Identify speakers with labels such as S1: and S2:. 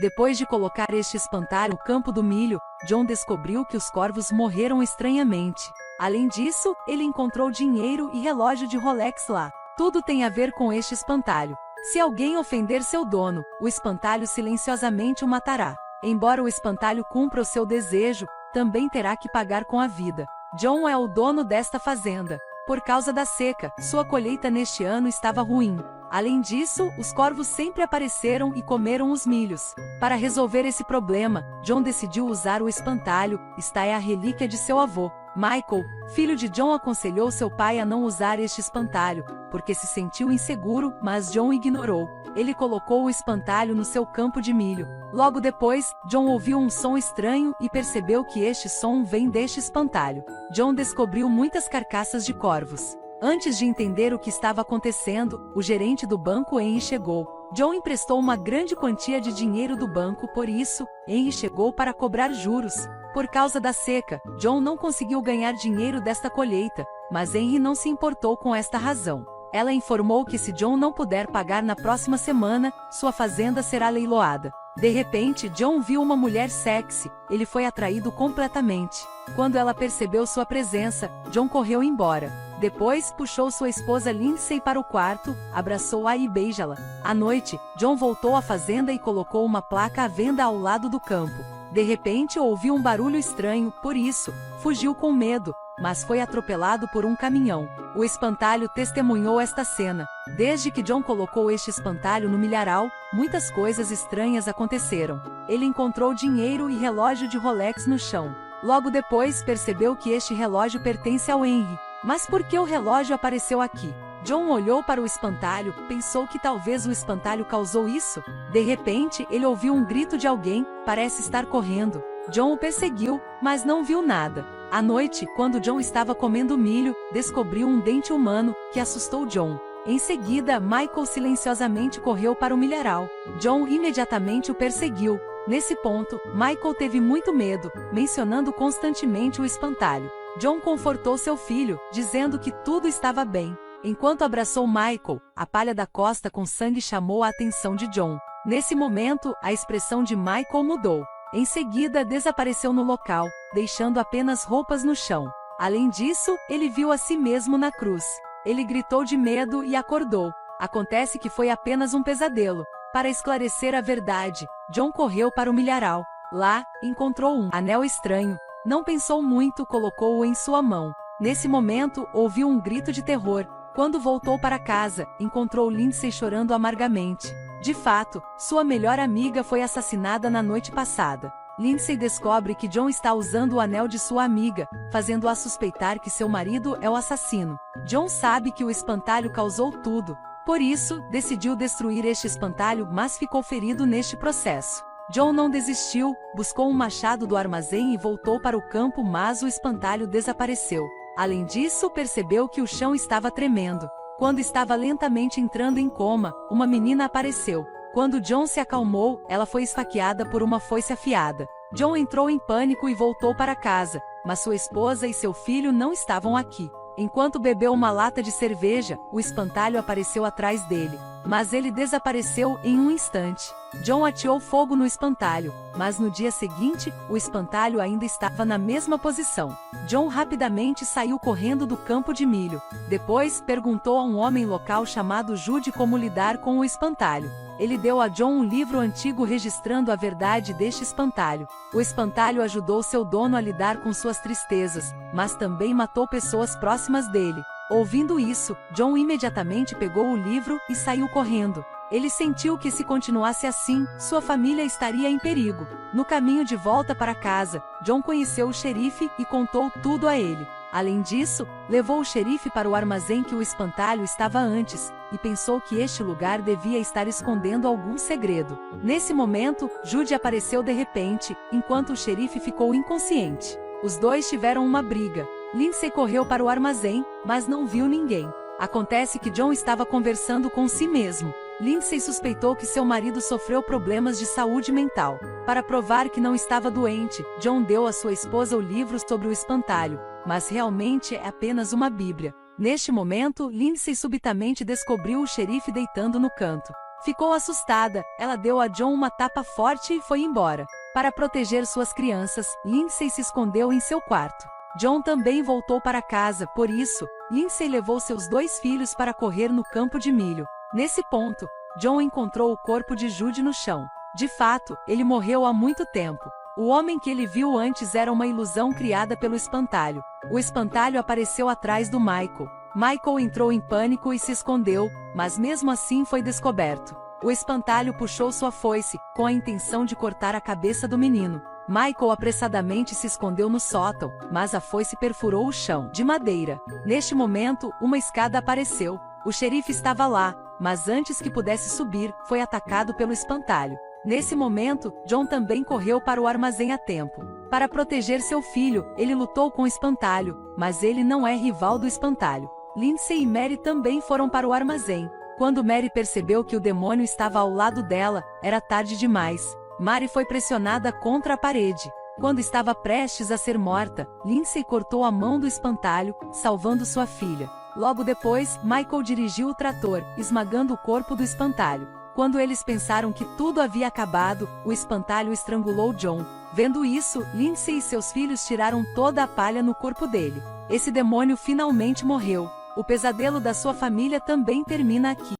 S1: Depois de colocar este espantalho no campo do milho, John descobriu que os corvos morreram estranhamente. Além disso, ele encontrou dinheiro e relógio de Rolex lá. Tudo tem a ver com este espantalho. Se alguém ofender seu dono, o espantalho silenciosamente o matará. Embora o espantalho cumpra o seu desejo, também terá que pagar com a vida. John é o dono desta fazenda. Por causa da seca, sua colheita neste ano estava ruim. Além disso, os corvos sempre apareceram e comeram os milhos. Para resolver esse problema, John decidiu usar o espantalho. Esta é a relíquia de seu avô. Michael, filho de John, aconselhou seu pai a não usar este espantalho, porque se sentiu inseguro, mas John ignorou. Ele colocou o espantalho no seu campo de milho. Logo depois, John ouviu um som estranho e percebeu que este som vem deste espantalho. John descobriu muitas carcaças de corvos. Antes de entender o que estava acontecendo, o gerente do banco Henry chegou. John emprestou uma grande quantia de dinheiro do banco, por isso, Henry chegou para cobrar juros. Por causa da seca, John não conseguiu ganhar dinheiro desta colheita, mas Henry não se importou com esta razão. Ela informou que se John não puder pagar na próxima semana, sua fazenda será leiloada. De repente, John viu uma mulher sexy. Ele foi atraído completamente. Quando ela percebeu sua presença, John correu embora. Depois, puxou sua esposa Lindsay para o quarto, abraçou-a e beijá-la. À noite, John voltou à fazenda e colocou uma placa à venda ao lado do campo. De repente, ouviu um barulho estranho, por isso, fugiu com medo, mas foi atropelado por um caminhão. O espantalho testemunhou esta cena. Desde que John colocou este espantalho no milharal, muitas coisas estranhas aconteceram. Ele encontrou dinheiro e relógio de Rolex no chão. Logo depois, percebeu que este relógio pertence ao Henry. Mas por que o relógio apareceu aqui? John olhou para o espantalho, pensou que talvez o espantalho causou isso. De repente, ele ouviu um grito de alguém, parece estar correndo. John o perseguiu, mas não viu nada. À noite, quando John estava comendo milho, descobriu um dente humano, que assustou John. Em seguida, Michael silenciosamente correu para o milharal. John imediatamente o perseguiu. Nesse ponto, Michael teve muito medo, mencionando constantemente o espantalho. John confortou seu filho, dizendo que tudo estava bem. Enquanto abraçou Michael, a palha da costa com sangue chamou a atenção de John. Nesse momento, a expressão de Michael mudou. Em seguida, desapareceu no local, deixando apenas roupas no chão. Além disso, ele viu a si mesmo na cruz. Ele gritou de medo e acordou. Acontece que foi apenas um pesadelo. Para esclarecer a verdade, John correu para o milharal. Lá, encontrou um anel estranho. Não pensou muito, colocou-o em sua mão. Nesse momento, ouviu um grito de terror. Quando voltou para casa, encontrou Lindsay chorando amargamente. De fato, sua melhor amiga foi assassinada na noite passada. Lindsay descobre que John está usando o anel de sua amiga, fazendo-a suspeitar que seu marido é o assassino. John sabe que o espantalho causou tudo. Por isso, decidiu destruir este espantalho, mas ficou ferido neste processo. John não desistiu, buscou um machado do armazém e voltou para o campo, mas o espantalho desapareceu. Além disso, percebeu que o chão estava tremendo. Quando estava lentamente entrando em coma, uma menina apareceu. Quando John se acalmou, ela foi esfaqueada por uma foice afiada. John entrou em pânico e voltou para casa, mas sua esposa e seu filho não estavam aqui. Enquanto bebeu uma lata de cerveja, o espantalho apareceu atrás dele, mas ele desapareceu em um instante. John ateou fogo no espantalho, mas no dia seguinte, o espantalho ainda estava na mesma posição. John rapidamente saiu correndo do campo de milho. Depois, perguntou a um homem local chamado Jude como lidar com o espantalho. Ele deu a John um livro antigo registrando a verdade deste espantalho. O espantalho ajudou seu dono a lidar com suas tristezas, mas também matou pessoas próximas dele. Ouvindo isso, John imediatamente pegou o livro e saiu correndo. Ele sentiu que se continuasse assim, sua família estaria em perigo. No caminho de volta para casa, John conheceu o xerife e contou tudo a ele. Além disso, levou o xerife para o armazém que o espantalho estava antes, e pensou que este lugar devia estar escondendo algum segredo. Nesse momento, Jude apareceu de repente, enquanto o xerife ficou inconsciente. Os dois tiveram uma briga. Lindsay correu para o armazém, mas não viu ninguém. Acontece que John estava conversando com si mesmo. Lindsay suspeitou que seu marido sofreu problemas de saúde mental. Para provar que não estava doente, John deu à sua esposa o livro sobre o espantalho, mas realmente é apenas uma bíblia. Neste momento, Lindsay subitamente descobriu o xerife deitando no canto. Ficou assustada, ela deu a John uma tapa forte e foi embora. Para proteger suas crianças, Lindsay se escondeu em seu quarto. John também voltou para casa, por isso, Lindsay levou seus 2 filhos para correr no campo de milho. Nesse ponto, John encontrou o corpo de Jude no chão. De fato, ele morreu há muito tempo. O homem que ele viu antes era uma ilusão criada pelo espantalho. O espantalho apareceu atrás do Michael. Michael entrou em pânico e se escondeu, mas mesmo assim foi descoberto. O espantalho puxou sua foice, com a intenção de cortar a cabeça do menino. Michael apressadamente se escondeu no sótão, mas a foice perfurou o chão de madeira. Neste momento, uma escada apareceu. O xerife estava lá, mas antes que pudesse subir, foi atacado pelo espantalho. Nesse momento, John também correu para o armazém a tempo. Para proteger seu filho, ele lutou com o espantalho, mas ele não é rival do espantalho. Lindsay e Mary também foram para o armazém. Quando Mary percebeu que o demônio estava ao lado dela, era tarde demais. Mary foi pressionada contra a parede. Quando estava prestes a ser morta, Lindsay cortou a mão do espantalho, salvando sua filha. Logo depois, Michael dirigiu o trator, esmagando o corpo do espantalho. Quando eles pensaram que tudo havia acabado, o espantalho estrangulou John. Vendo isso, Lindsay e seus filhos tiraram toda a palha no corpo dele. Esse demônio finalmente morreu. O pesadelo da sua família também termina aqui.